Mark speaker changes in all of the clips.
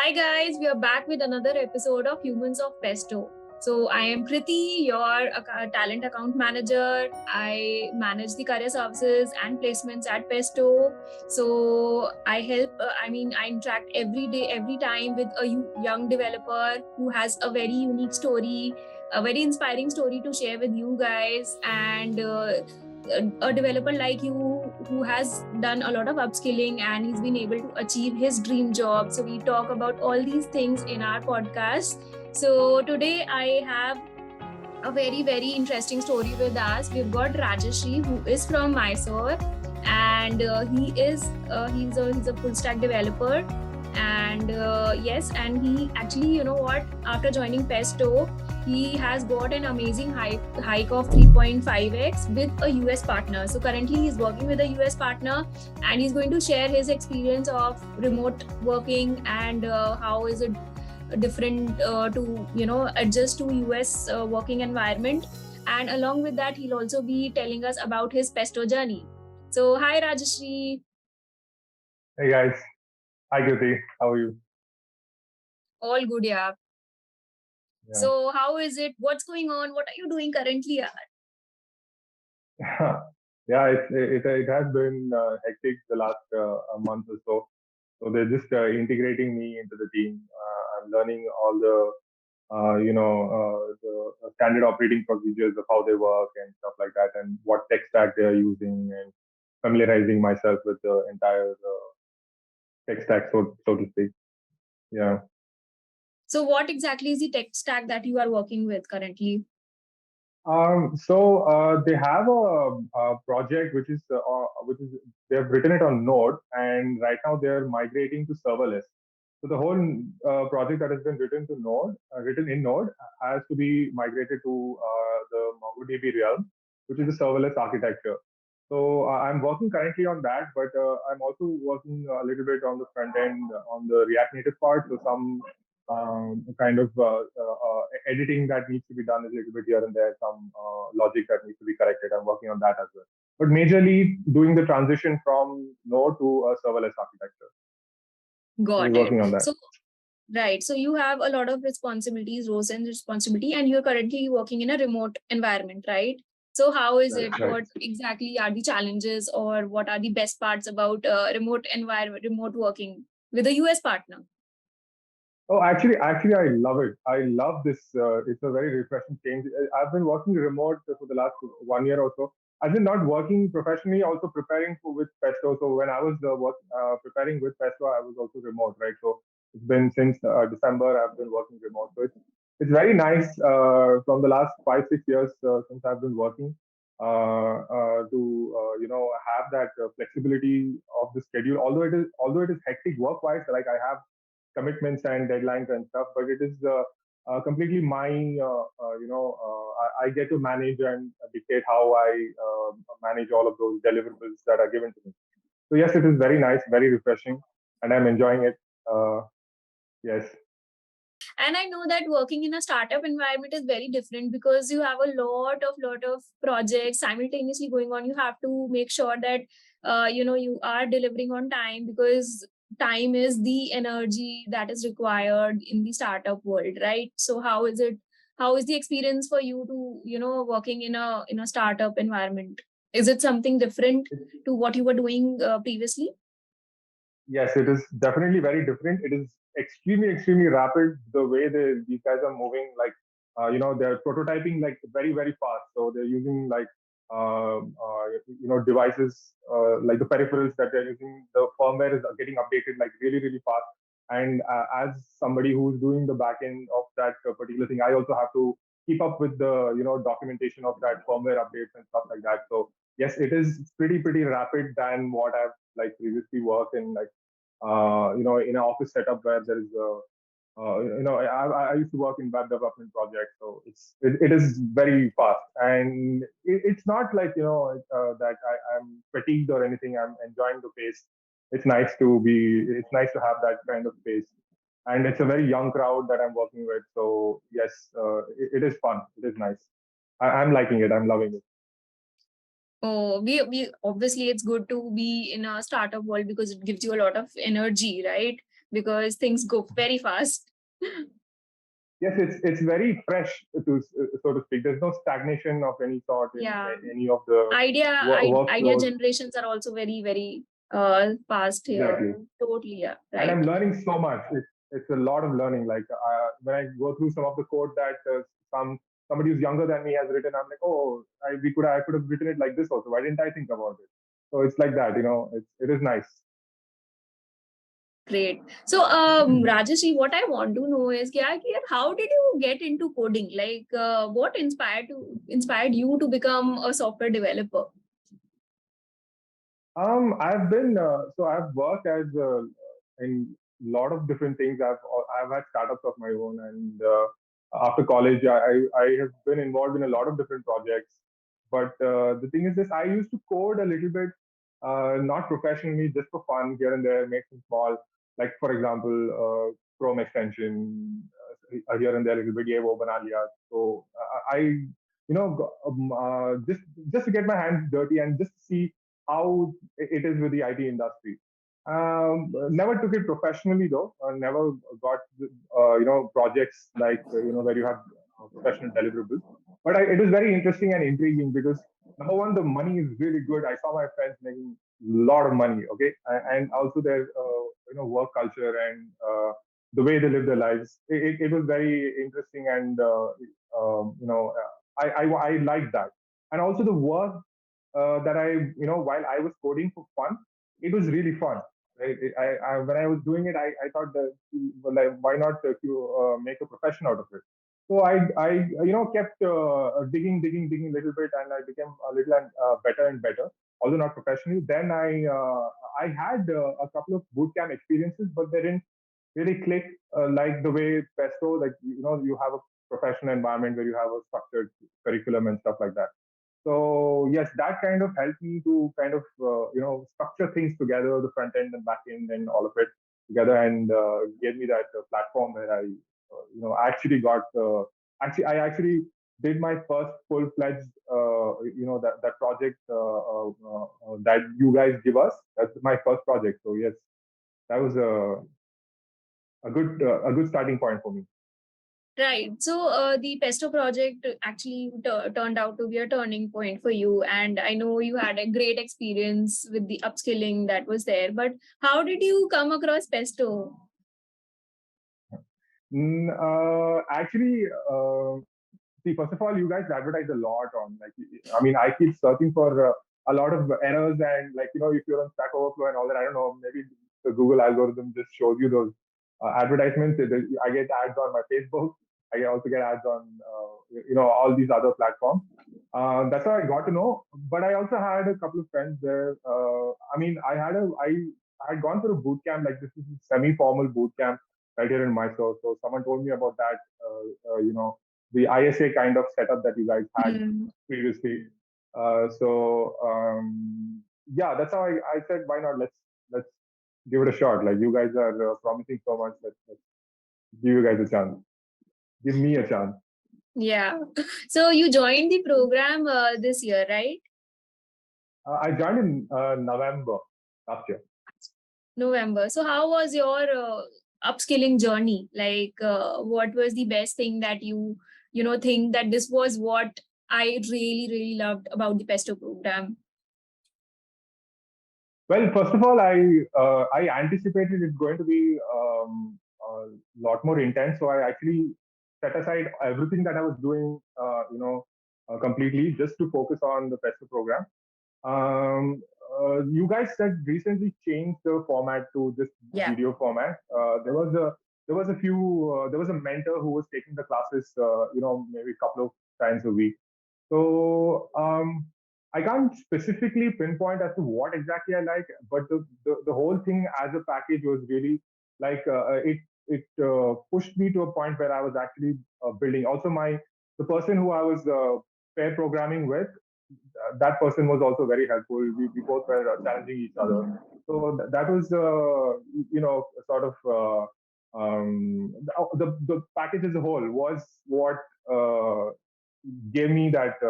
Speaker 1: Hi guys, we are back with another episode of Humans of Pesto. So I am Kriti, your talent account manager. I manage the career services and placements at Pesto. So I help, I interact every day, every time with a young developer who has a very unique story, a very inspiring story to share with you guys. And a developer like you who has done a lot of upskilling and he's been able to achieve his dream job. So we talk about all these things in our podcast. So today I have a very, very interesting story with us. We've got Rajarshi, who is from Mysore, and he's a full stack developer. And yes, and he actually, you know what? After joining Pesto, he has got an amazing hike of 3.5x with a US partner. So currently, he's working with a US partner, and he's going to share his experience of remote working and how is it different to adjust to US working environment. And along with that, he'll also be telling us about his Pesto journey. So hi Rajashri.
Speaker 2: Hey guys, hi Kirti, how are you?
Speaker 1: All good, yeah.
Speaker 2: Yeah,
Speaker 1: So how is it? What's going on? What are you doing currently?
Speaker 2: yeah, it has been hectic the last month or so. So they're just integrating me into the team. I'm learning all the standard operating procedures of how they work and stuff like that, and what tech stack they are using, and familiarizing myself with the entire tech stack, so to speak. Yeah.
Speaker 1: So what exactly is the tech stack that you are working with currently?
Speaker 2: They have a project which is they've written it on Node, and right now they're migrating to serverless. So the whole project that has been written in Node, has to be migrated to the MongoDB realm, which is a serverless architecture. So I'm working currently on that, but I'm also working a little bit on the front end on the React Native part. So some kind of editing that needs to be done a little bit here and there, some logic that needs to be corrected. I'm working on that as well. But majorly doing the transition from Node to a serverless architecture. So we're
Speaker 1: Got it.
Speaker 2: working on that.
Speaker 1: So right. So you have a lot of responsibilities, roles and responsibility, and you're currently working in a remote environment, right? So how is it?
Speaker 2: That's right.
Speaker 1: What exactly are the challenges or what are the best parts about remote environment, remote working with a US partner?
Speaker 2: Oh, actually, I love it. I love this. It's a very refreshing change. I've been working remote for the last 1 year or so. I've been not working professionally, also preparing for with Pesto. So when I was preparing with Pesto, I was also remote, right? So it's been since December I've been working remote. So it's very nice from the last 5 6 years since I've been working to have that flexibility of the schedule. Although it is hectic work wise, like I have commitments and deadlines and stuff, but it is completely my, I get to manage and dictate how I manage all of those deliverables that are given to me. So yes, it is very nice, very refreshing, and I'm enjoying it. Yes.
Speaker 1: And I know that working in a startup environment is very different because you have a lot of projects simultaneously going on. You have to make sure that you are delivering on time, because time is the energy that is required in the startup world, right? So how is it, how is the experience for you to working in a startup environment? Is it something different to what you were doing previously?
Speaker 2: Yes, it is definitely very different. It is extremely rapid the way these guys are moving. Like, they're prototyping like very, very fast. So they're using like, devices like the peripherals that they're using. The firmware is getting updated like really, really fast. And as somebody who's doing the back end of that particular thing, I also have to keep up with the documentation of that firmware updates and stuff like that. So yes, it is pretty rapid than what I've like previously worked in, like in an office setup where there is a I used to work in web development projects, so it is very fast, and it's not like that I'm fatigued or anything. I'm enjoying the pace. It's nice to have that kind of pace, and it's a very young crowd that I'm working with. So yes, it is fun. It is nice. I'm liking it. I'm loving it.
Speaker 1: Oh, we obviously it's good to be in a startup world because it gives you a lot of energy, right? because things go very fast.
Speaker 2: Yes, it's very fresh to so to speak. There's no stagnation of any sort in
Speaker 1: Yeah.
Speaker 2: any of the
Speaker 1: Idea
Speaker 2: workflows.
Speaker 1: generations are also very, very fast here.
Speaker 2: Exactly.
Speaker 1: Totally, yeah,
Speaker 2: And
Speaker 1: right.
Speaker 2: I'm learning so much. It's a lot of learning. Like when I go through some of the code that somebody who's younger than me has written, I'm like, oh, I could have written it like this also. Why didn't I think about it? So it's like that, it is nice.
Speaker 1: Great. So, Rajashi, what I want to know is, how did you get into coding? Like, what inspired you to become a software developer?
Speaker 2: I've worked as in a lot of different things. I've had startups of my own, and after college, I have been involved in a lot of different projects. But the thing is this: I used to code a little bit, not professionally, just for fun here and there, make some small, like for example, Chrome extension here and there, a little bit, ये वो बना लिया. So just to get my hands dirty and just see how it is with the IT industry. Never took it professionally though. Never got projects like where you have professional deliverables. But it was very interesting and intriguing because number one, the money is really good. I saw my friends making a lot of money. Okay, and also their work culture and the way they live their lives. It was very interesting and I like that. And also the work that while I was coding for fun, it was really fun. Right? When I was doing it, I thought that, well, like, why not make a profession out of it? So I kept digging a little bit, and I became a little better and better, although not professionally. Then I had a couple of bootcamp experiences, but they didn't really click like the way Pesto, like you have a professional environment where you have a structured curriculum and stuff like that. So yes, that kind of helped me to kind of structure things together, the front end and back end and all of it together, and gave me that platform where I actually got I actually did my first full fledged that project that you guys give us. That's my first project. So yes, that was a good starting point for me.
Speaker 1: Right. So, the Pesto project actually turned out to be a turning point for you. And I know you had a great experience with the upskilling that was there. But how did you come across Pesto?
Speaker 2: Actually, see, first of all, you guys advertise a lot on, like, I mean, I keep searching for a lot of errors and, like, if you're on Stack Overflow and all that, I don't know, maybe the Google algorithm just shows you those advertisements. I get ads on my Facebook. I also get ads on, all these other platforms. That's how I got to know. But I also had a couple of friends there. I mean, I had gone for a boot camp, like this is a semi-formal boot camp right here in Mysore. So someone told me about that, the ISA kind of setup that you guys had
Speaker 1: Mm.
Speaker 2: previously. Yeah, that's how I said, why not? Let's give it a shot. Like you guys are promising so much. Let's give you guys a chance. Give me a chance.
Speaker 1: Yeah. So you joined the program this year, right?
Speaker 2: I joined in November last year.
Speaker 1: November. So how was your upskilling journey? Like, what was the best thing that you think that this was what I really, really loved about the Pesto program?
Speaker 2: Well, first of all, I anticipated it's going to be a lot more intense. So I actually set aside everything that I was doing, completely just to focus on the Pesto program. You guys said recently changed the format to this
Speaker 1: Yeah.
Speaker 2: video format. There was a mentor who was taking the classes, maybe a couple of times a week. So I can't specifically pinpoint as to what exactly I like, but the whole thing as a package was really like it pushed me to a point where I was actually building. Also, the person who I was pair programming with, that person was also very helpful. We both were challenging each other. So that was, sort of the package as a whole was what gave me that,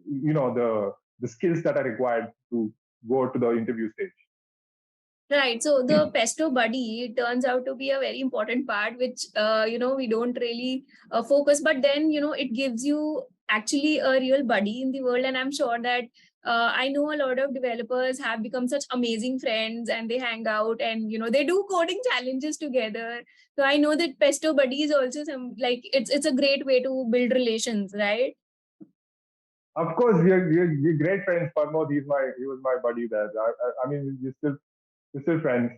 Speaker 2: the skills that are required to go to the interview stage.
Speaker 1: Right. So the pesto buddy turns out to be a very important part, which we don't really focus. But then it gives you actually a real buddy in the world, and I'm sure that I know a lot of developers have become such amazing friends, and they hang out, and they do coding challenges together. So I know that pesto buddy is also some, like, it's a great way to build relations, right?
Speaker 2: Of course, we're great friends. Parmod, he was my buddy there. I mean, we're still friends.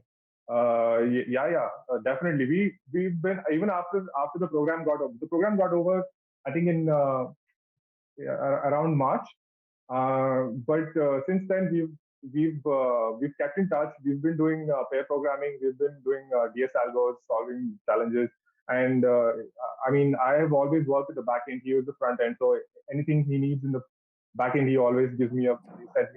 Speaker 2: Definitely. We've been even after the program got over. I think in around March. But since then, we've kept in touch. We've been doing pair programming. We've been doing DS algos, solving challenges. And I mean, I have always worked at the back end. He was the front end, so anything he needs in the back end, he always he sends me a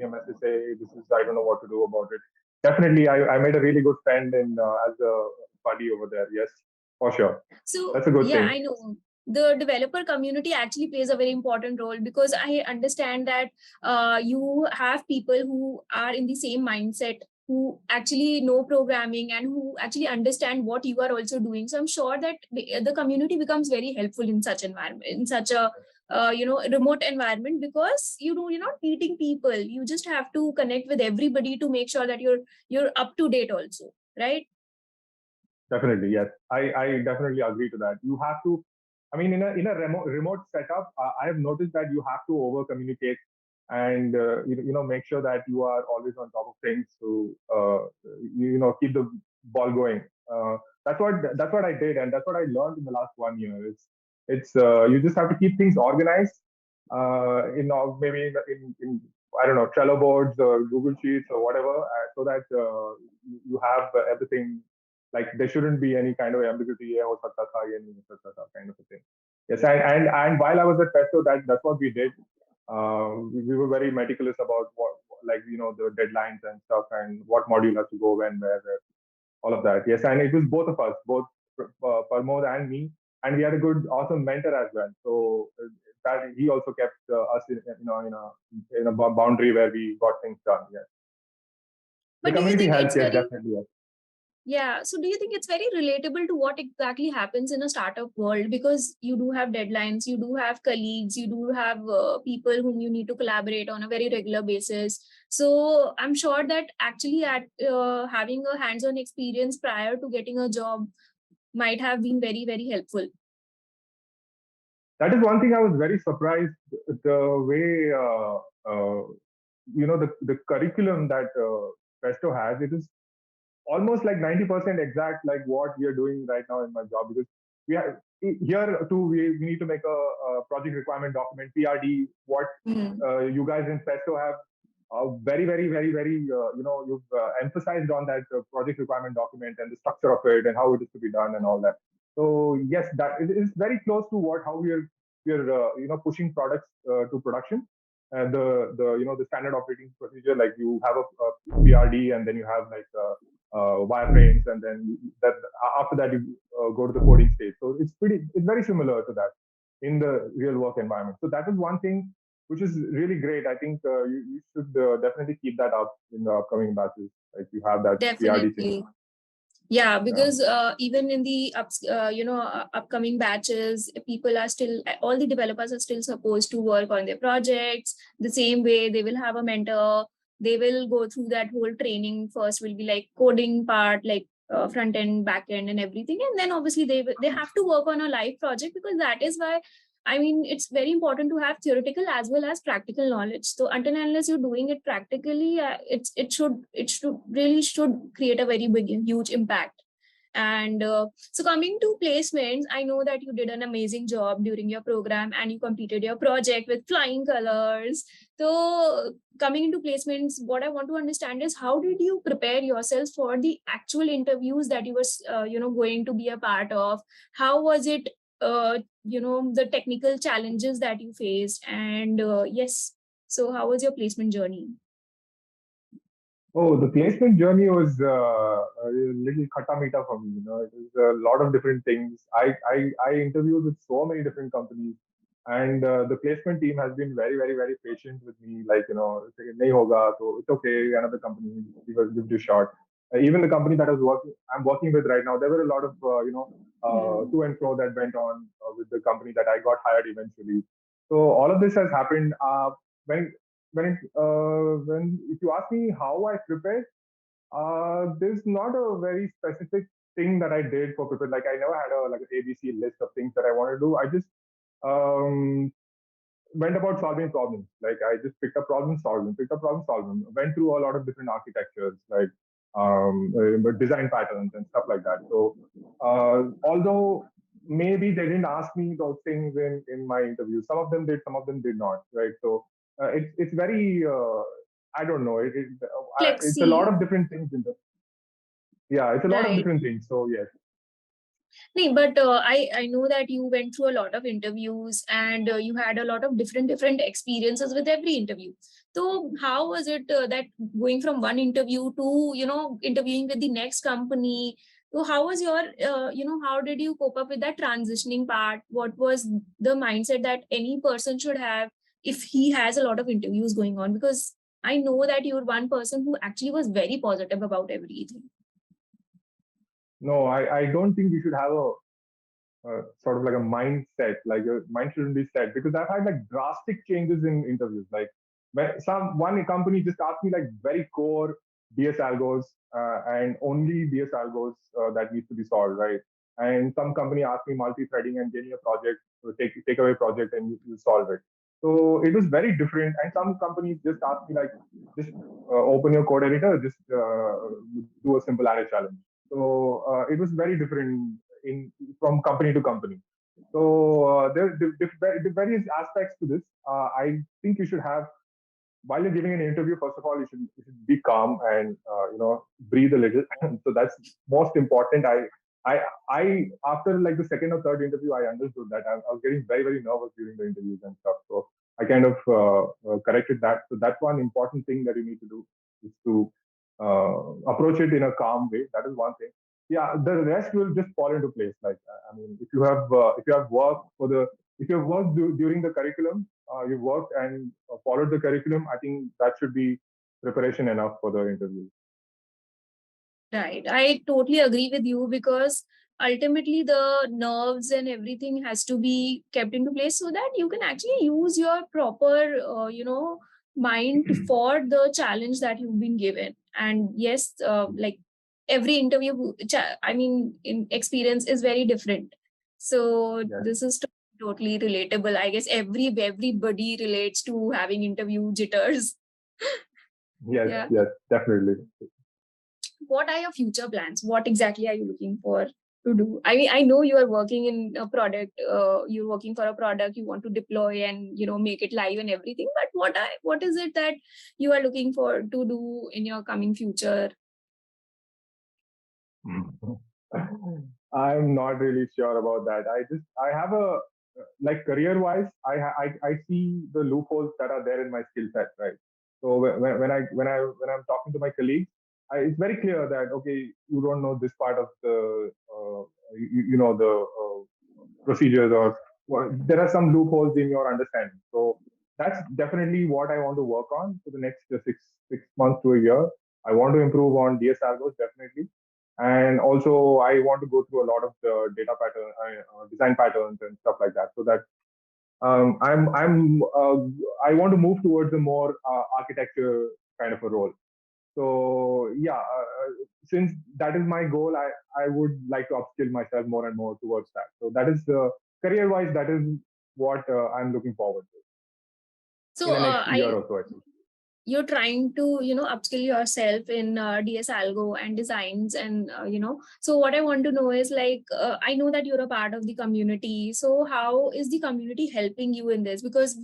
Speaker 2: message, say, "This is I don't know what to do about it." Definitely, I made a really good friend in as a buddy over there. Yes, for sure.
Speaker 1: So
Speaker 2: That's a good
Speaker 1: yeah,
Speaker 2: thing.
Speaker 1: I know the developer community actually plays a very important role, because I understand that you have people who are in the same mindset, who actually know programming and who actually understand what you are also doing. So I'm sure that the community becomes very helpful in such environment, in such a remote environment, because you're not meeting people. You just have to connect with everybody to make sure that you're up to date also, right?
Speaker 2: Definitely, yes. I definitely agree to that. You have to, I mean, in a remote setup, I have noticed that you have to over communicate and make sure that you are always on top of things to keep the ball going. That's what I did, and that's what I learned in the last 1 year. It's you just have to keep things organized. Maybe in I don't know, Trello boards or Google Sheets or whatever, so that you have everything, like there shouldn't be any kind of ambiguity, yeah, ho sakta tha, ye nahi ho sakta tha, kind of a thing. Yes, and while I was at Pesto, that's what we did. We were very meticulous about the deadlines and stuff, and what module has to go when, where, all of that. Yes, and it was both of us, both Parmod and me, and we had a good, awesome mentor as well. So that he also kept us in a boundary where we got things done. Yes, the
Speaker 1: But do you
Speaker 2: community
Speaker 1: think
Speaker 2: helps.
Speaker 1: it's
Speaker 2: Yes,
Speaker 1: very
Speaker 2: definitely. Yes.
Speaker 1: Yeah. So do you think it's very relatable to what exactly happens in a startup world? Because you do have deadlines, you do have colleagues, you do have people whom you need to collaborate on a very regular basis. So I'm sure that actually at having a hands-on experience prior to getting a job might have been very, very helpful.
Speaker 2: That is one thing I was very surprised, the way the curriculum that Pesto has. It is almost like 90% exact like what we are doing right now in my job, because we have here too, we need to make a project requirement document, PRD. What
Speaker 1: Mm.
Speaker 2: you guys in Pesto have very, very, very, very, you've emphasized on that project requirement document and the structure of it and how it is to be done and all that. So yes, that it is very close to what how we are pushing products to production. And the standard operating procedure, like you have a PRD, and then you have like wireframes, and then that after that you go to the coding stage. So it's very similar to that in the real work environment. So that is one thing which is really great. I think you should definitely keep that up in the upcoming batches. Like you have that PRD thing.
Speaker 1: Definitely. Yeah,
Speaker 2: Yeah,
Speaker 1: because even in the upcoming batches, people are still, all the developers are still supposed to work on their projects the same way. They will have a mentor. They will go through that whole training. First will be like coding part, like front end, back end, and everything, and then obviously they have to work on a live project, because that is why, I mean, it's very important to have theoretical as well as practical knowledge. So until and unless you're doing it practically, it should really should create a very big, huge impact. And so coming to placements, I know that you did an amazing job during your program and you completed your project with flying colors. So coming into placements, what I want to understand is, how did you prepare yourself for the actual interviews that you were going to be a part of? How was it, the technical challenges that you faced? And yes, so how was your placement journey?
Speaker 2: oh, the placement journey was a little khata meeta for me. It was a lot of different things. I interviewed with so many different companies, and the placement team has been very, very, very patient with me. Like, saying, nahi hoga, so it's okay. Another company, give it a shot. Even the company that I'm working with right now, there were a lot of
Speaker 1: Hmm.
Speaker 2: to and fro that went on with the company that I got hired eventually. So all of this has happened. When when if you ask me how I prepared, there's not a very specific thing that I did for prepare. Like I never had a like an ABC list of things that I want to do. I just um, went about solving problems. Like I just picked up problem, solved them, picked up problem, solved them. Went through a lot of different architectures, like design patterns and stuff like that. So although maybe they didn't ask me those things in my interview, some of them did, some of them did not. Right. So it's very I don't know. It's a lot
Speaker 1: Flexi.
Speaker 2: of different things in the yeah. It's a lot of
Speaker 1: Right.
Speaker 2: different things. So yes.
Speaker 1: No, but I know that you went through a lot of interviews and you had a lot of different experiences with every interview. So how was it that going from one interview to interviewing with the next company? So how was your how did you cope up with that transitioning part? What was the mindset that any person should have if he has a lot of interviews going on? Because I know that you're one person who actually was very positive about everything.
Speaker 2: No, I don't think you should have a sort of like a mindset, like your mind shouldn't be set because I've had like drastic changes in interviews. Like when one company just asked me like very core DS algos and only DS algos that needs to be solved, right? And some company asked me multi-threading and getting a project, take away project and you solve it. So it was very different. And some companies just asked me like, just open your code editor, just do a simple array challenge. So it was very different in from company to company. So there the various aspects to this. I think you should have while you're giving an interview. First of all, you should be calm and breathe a little. So that's most important. I I after like the second or third interview, I understood that I was getting very nervous during the interviews and stuff. So I kind of corrected that. So that's one important thing that you need to do is to approach it in a calm way. That is one thing. Yeah, the rest will just fall into place. Like I mean, if you have worked for the if you have worked during the curriculum, you worked and followed the curriculum. I think that should be preparation enough for the interview.
Speaker 1: Right. I totally agree with you because ultimately the nerves and everything has to be kept into place so that you can actually use your proper, mind for the challenge that you've been given. And yes, like every interview, I mean, in experience is very different. So
Speaker 2: Yes,
Speaker 1: this is totally relatable. I guess everybody relates to having interview jitters.
Speaker 2: yes,
Speaker 1: Yeah.
Speaker 2: yes, definitely.
Speaker 1: What are your future plans? What exactly are you looking for to do? I mean, I know you are working in a product, you're working for a product you want to deploy and make it live and everything, but what is it that you are looking for to do in your coming future?
Speaker 2: I'm not really sure about that. I have a like career wise, I see the loopholes that are there in my skill set, right? So when I'm talking to my colleagues, it's very clear that okay, you don't know this part of the you know the procedures or well, there are some loopholes in your understanding. So that's definitely what I want to work on for the next six months to a year. I want to improve on DS algos definitely, and also I want to go through a lot of the data pattern, design patterns and stuff like that, so that I want to move towards a more architecture kind of a role. So yeah, since that is my goal, I would like to upskill myself more and more towards that. So that is career wise, that is what I'm looking forward to in
Speaker 1: So
Speaker 2: the next year
Speaker 1: I
Speaker 2: or so at least.
Speaker 1: you're trying to upskill yourself in ds algo and designs and so what I want to know is like I know that you're a part of the community, so how is the community helping you in this? Because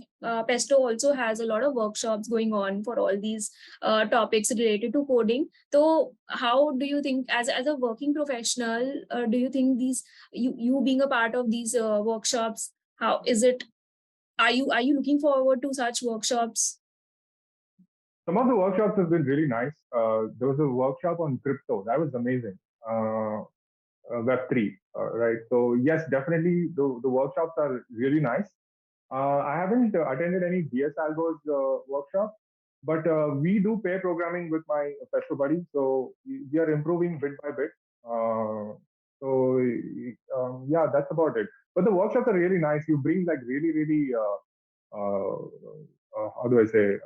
Speaker 1: pesto also has a lot of workshops going on for all these topics related to coding. So how do you think, as a working professional, do you think these you being a part of these workshops, how is it? Are you looking forward to such workshops?
Speaker 2: Some of the workshops have been really nice. There was a workshop on crypto that was amazing. Uh, Web3, right? So yes, definitely the workshops are really nice. I haven't attended any DS Algos workshop, But we do pair programming with my Pesto buddy, so we are improving bit by bit. So yeah, that's about it. But the workshops are really nice. You bring like really, really uh, how do I say,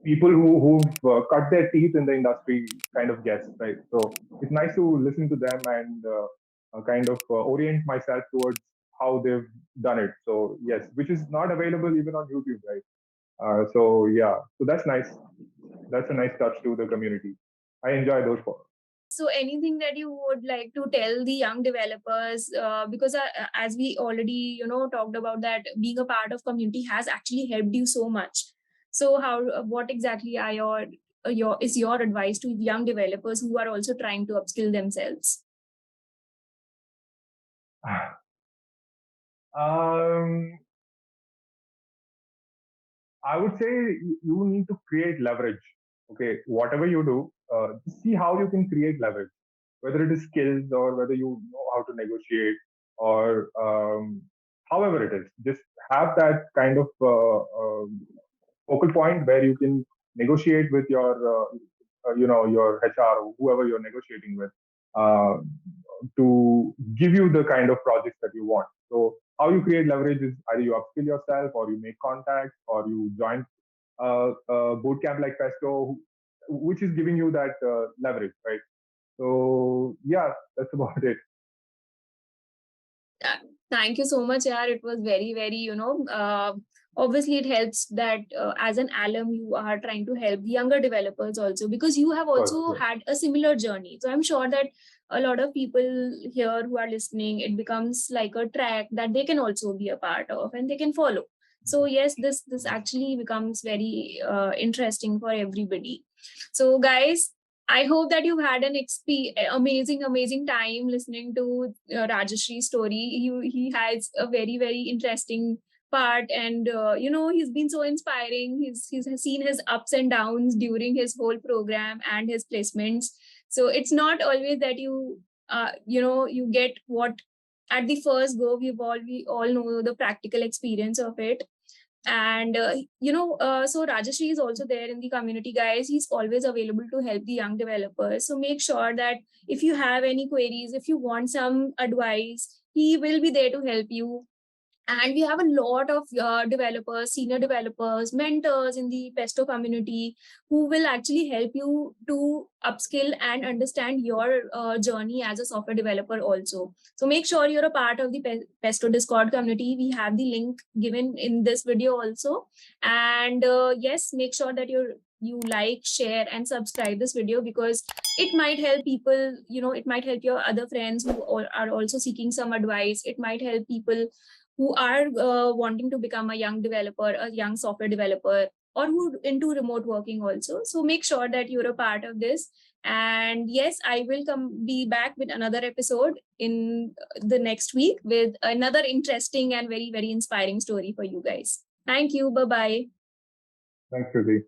Speaker 2: people who've cut their teeth in the industry kind of guests, right? So it's nice to listen to them and kind of orient myself towards how they've done it. So yes, which is not available even on YouTube, right? So yeah, so that's nice. That's a nice touch to the community. I enjoy those.
Speaker 1: So anything that you would like to tell the young developers, because as we already talked about, that being a part of community has actually helped you so much. So how what exactly are your advice to young developers who are also trying to upskill themselves?
Speaker 2: Um, I would say you need to create leverage. Okay, whatever you do, just see how you can create leverage, whether it is skills or whether you know how to negotiate or however it is. Just have that kind of focal point where you can negotiate with your, your HR or whoever you're negotiating with uh, to give you the kind of projects that you want. So how you create leverage is either you upskill yourself or you make contacts or you join a boot camp like Pesto, which is giving you that leverage, right? So yeah, that's about it.
Speaker 1: Thank you so much, yaar. It was very, very, obviously it helps that as an alum, you are trying to help the younger developers also, because you have also had a similar journey. So I'm sure that a lot of people here who are listening, it becomes like a track that they can also be a part of and they can follow. So yes, this actually becomes very interesting for everybody. So guys, I hope that you've had an amazing time listening to Rajashree's story. He has a very, very interesting part, and he's been so inspiring. He's seen his ups and downs during his whole program and his placements. So it's not always that you get what at the first go. We all know the practical experience of it. And so Rajashri is also there in the community, guys. He's always available to help the young developers. So make sure that if you have any queries, if you want some advice, he will be there to help you. And we have a lot of developers, senior developers, mentors in the Pesto community who will actually help you to upskill and understand your journey as a software developer also. So make sure you're a part of the Pesto Discord community. We have the link given in this video also. And yes, make sure that you like, share, and subscribe this video, because it might help people, it might help your other friends who are also seeking some advice. It might help people who are wanting to become a young developer, a young software developer, or who into remote working also. So make sure that you're a part of this. And yes, I will be back with another episode in the next week with another interesting and very, very inspiring story for you guys. Thank you. Bye-bye.
Speaker 2: Thanks, Rudy.